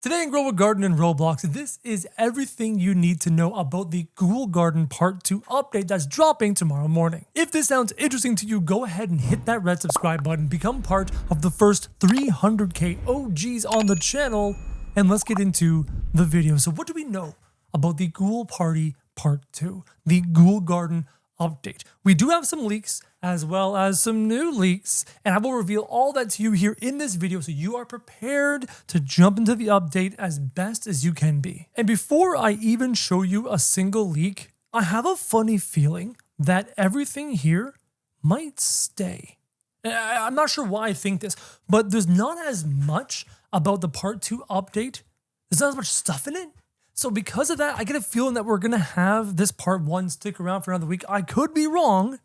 Today in Grow a Garden in Roblox, this is everything you need to know about the Ghoul Garden Part 2 update that's dropping tomorrow morning. If this sounds interesting to you, go ahead and hit that red subscribe button, become part of the first 300k OGs on the channel, and let's get into the video. So what do we know about the Ghoul Party Part 2, the Ghoul Garden update? We do have some leaks as well as some new leaks, and I will reveal all that to you here in this video so you are prepared to jump into the update as best as you can be. And before I even show you a single leak, I have a funny feeling that everything here might stay. I'm not sure why I think this, but there's not as much about the Part 2 update. There's not as much stuff in it. So because of that, I get a feeling that we're going to have this Part 1 stick around for another week. I could be wrong,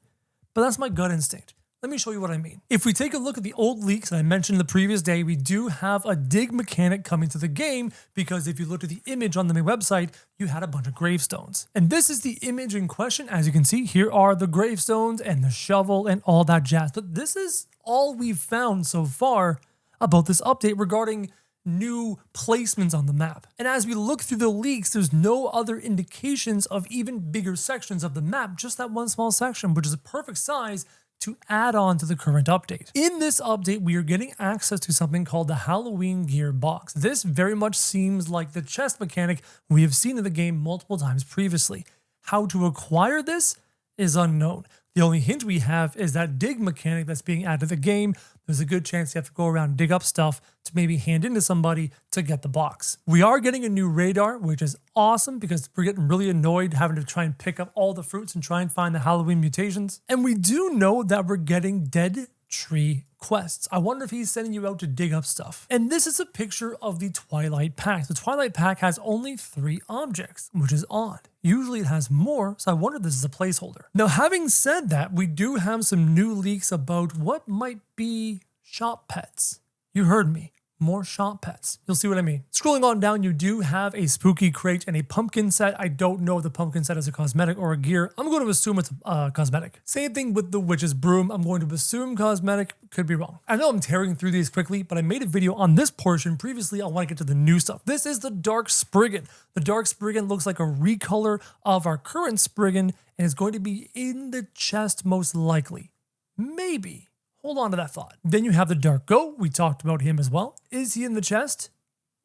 but that's my gut instinct. Let me show you what I mean. If we take a look at the old leaks that I mentioned the previous day, we do have a dig mechanic coming to the game, because if you looked at the image on the main website, you had a bunch of gravestones. And this is the image in question. As you can see, here are the gravestones and the shovel and all that jazz. But this is all we've found so far about this update regarding new placements on the map. And as we look through the leaks, there's no other indications of even bigger sections of the map, just that one small section, which is a perfect size to add on to the current update. In this update, we are getting access to something called the Halloween gear box. This very much seems like the chest mechanic we have seen in the game multiple times previously. How to acquire this is unknown. The only hint we have is that dig mechanic that's being added to the game. There's a good chance you have to go around and dig up stuff to maybe hand into somebody to get the box. We are getting a new radar, which is awesome because we're getting really annoyed having to try and pick up all the fruits and try and find the Halloween mutations. And we do know that we're getting dead tree quests. I wonder if he's sending you out to dig up stuff. And this is a picture of the Twilight Pack. The Twilight Pack has only 3 objects, which is odd. Usually it has more, so I wonder if this is a placeholder. Now, having said that, we do have some new leaks about what might be shop pets. You heard me. More shop pets. You'll see what I mean. Scrolling on down, you do have a spooky crate and a pumpkin set. I don't know if the pumpkin set is a cosmetic or a gear. I'm going to assume it's a cosmetic. Same thing with the witch's broom. I'm going to assume cosmetic. Could be wrong. I know I'm tearing through these quickly, but I made a video on this portion previously. I want to get to the new stuff. This is the Dark Spriggan. The Dark Spriggan looks like a recolor of our current Spriggan and is going to be in the chest most likely. Maybe. Hold on to that thought. Then you have the Dark Goat. We talked about him as well. Is he in the chest?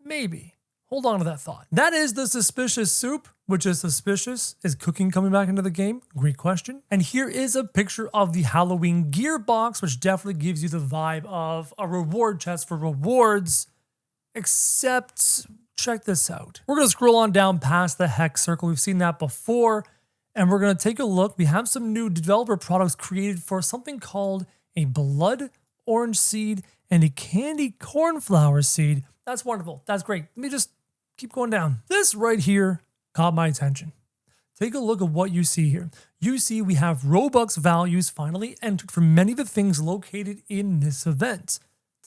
Maybe. Hold on to that thought. That is the Suspicious Soup, which is suspicious. Is cooking coming back into the game? Great question. And here is a picture of the Halloween gear box, which definitely gives you the vibe of a reward chest for rewards, except check this out. We're going to scroll on down past the hex circle. We've seen that before, and we're going to take a look. We have some new developer products created for something called a blood orange seed and a candy cornflower seed. That's wonderful. That's great. Let me just keep going down. This right here caught my attention. Take a look at what you see here. You see we have Robux values finally entered for many of the things located in this event.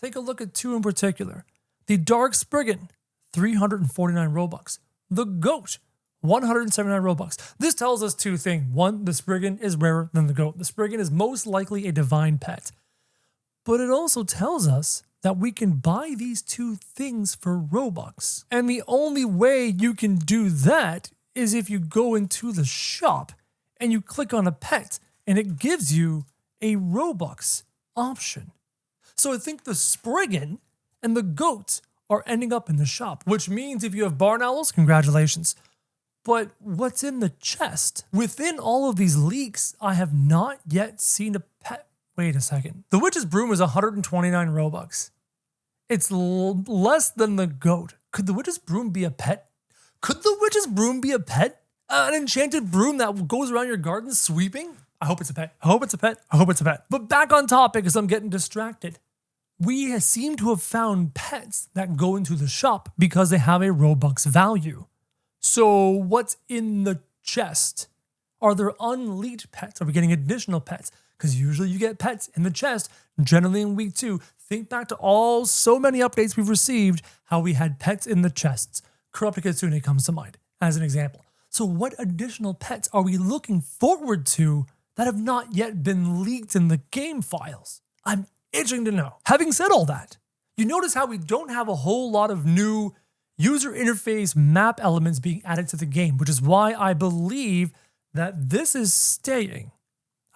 Take a look at 2 in particular. The Dark Spriggan, 349 Robux. The Goat, 179 Robux. This tells us 2 things. 1, the Spriggan is rarer than the Goat. The Spriggan is most likely a divine pet. But it also tells us that we can buy these 2 things for Robux. And the only way you can do that is if you go into the shop and you click on a pet and it gives you a Robux option. So I think the Spriggan and the Goat are ending up in the shop, which means if you have barn owls, congratulations. But what's in the chest? Within all of these leaks, I have not yet seen a pet. Wait a second. The witch's broom is 129 Robux. It's less than the Goat. Could the witch's broom be a pet? Could the witch's broom be a pet? An enchanted broom that goes around your garden sweeping? I hope it's a pet. I hope it's a pet. I hope it's a pet. But back on topic, because I'm getting distracted. We seem to have found pets that go into the shop because they have a Robux value. So what's in the chest? Are there unleashed pets? Are we getting additional pets? Because usually you get pets in the chest, generally in week 2. Think back to so many updates we've received, how we had pets in the chests. Corrupted Kitsune comes to mind as an example. So what additional pets are we looking forward to that have not yet been leaked in the game files? I'm itching to know. Having said all that, you notice how we don't have a whole lot of new user interface map elements being added to the game, which is why I believe that this is staying.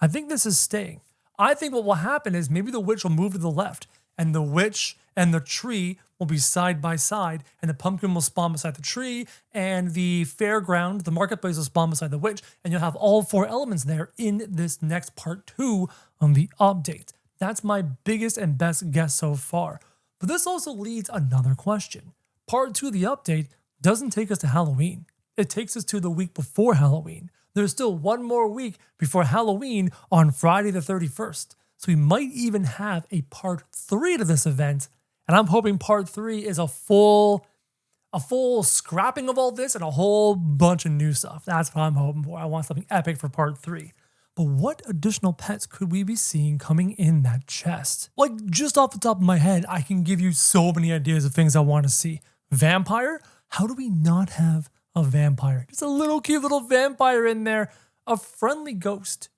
I think this is staying. I think what will happen is maybe the witch will move to the left, and the witch and the tree will be side by side, and the pumpkin will spawn beside the tree, and the fairground, the marketplace will spawn beside the witch, and you'll have all 4 elements there in this next part 2 on the update. That's my biggest and best guess so far. But this also leads another question. Part 2 of the update doesn't take us to Halloween. It takes us to the week before Halloween. There's still 1 more week before Halloween on Friday the 31st. So we might even have a part 3 to this event. And I'm hoping part 3 is a full scrapping of all this and a whole bunch of new stuff. That's what I'm hoping for. I want something epic for part 3. But what additional pets could we be seeing coming in that chest? Like, just off the top of my head, I can give you so many ideas of things I want to see. Vampire? How do we not have a vampire? Just a little cute little vampire in there. A friendly ghost.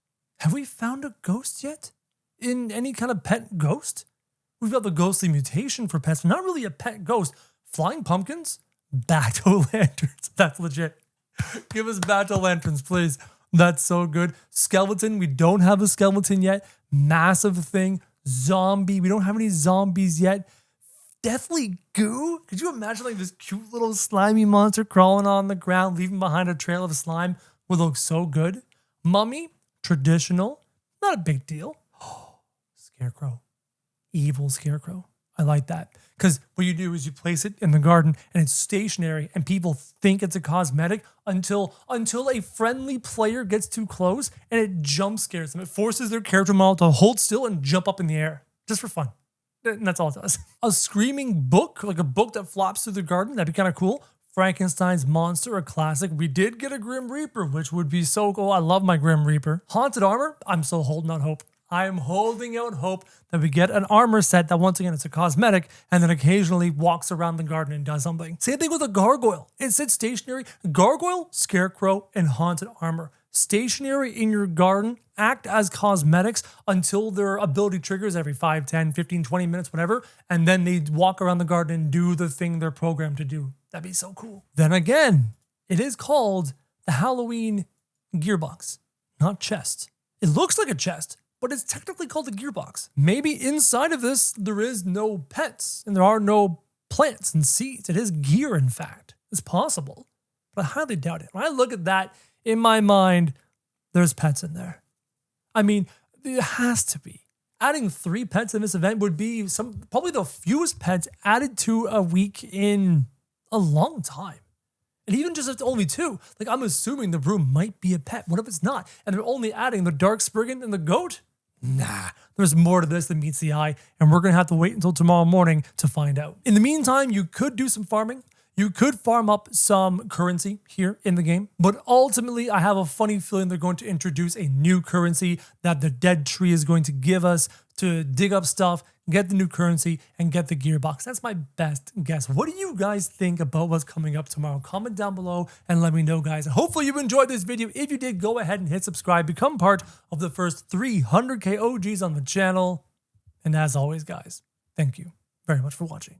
Have we found a ghost yet? In any kind of pet ghost? We've got the ghostly mutation for pets, but not really a pet ghost. Flying pumpkins? Back-o'-lanterns. That's legit. Give us back-o'-lanterns, please. That's so good. Skeleton. We don't have a skeleton yet. Massive thing. Zombie. We don't have any zombies yet. Deathly goo. Could you imagine like this cute little slimy monster crawling on the ground, leaving behind a trail of slime? Would look so good. Mummy. Traditional. Not a big deal. Scarecrow. Evil scarecrow. I like that. Because what you do is you place it in the garden and it's stationary and people think it's a cosmetic until a friendly player gets too close and it jump scares them. It forces their character model to hold still and jump up in the air just for fun. And that's all it does. A screaming book, like a book that flops through the garden. That'd be kind of cool. Frankenstein's monster, a classic. We did get a Grim Reaper, which would be so cool. I love my Grim Reaper. Haunted armor. I'm still holding out hope. I'm holding out hope that we get an armor set that, once again, it's a cosmetic and then occasionally walks around the garden and does something. Same thing with a gargoyle. It sits stationary. Gargoyle, scarecrow, and haunted armor. Stationary in your garden, act as cosmetics until their ability triggers every 5, 10, 15, 20 minutes, whatever, and then they walk around the garden and do the thing they're programmed to do. That'd be so cool. Then again, it is called the Halloween gearbox, not chest. It looks like a chest, but it's technically called a gearbox. Maybe inside of this, there is no pets and there are no plants and seeds. It is gear, in fact. It's possible, but I highly doubt it. When I look at that, in my mind, there's pets in there. I mean, it has to be. Adding 3 pets in this event would be probably the fewest pets added to a week in a long time. And even just if it's only 2, like I'm assuming the broom might be a pet. What if it's not? And they're only adding the dark spriggan and the goat? Nah, there's more to this than meets the eye, and we're going to have to wait until tomorrow morning to find out. In the meantime, you could do some farming. You could farm up some currency here in the game, but ultimately I have a funny feeling they're going to introduce a new currency that the dead tree is going to give us to dig up stuff, get the new currency, and get the gearbox. That's my best guess. What do you guys think about what's coming up tomorrow? Comment down below and let me know, guys. Hopefully you enjoyed this video. If you did, go ahead and hit subscribe. Become part of the first 300K OGs on the channel. And as always, guys, thank you very much for watching.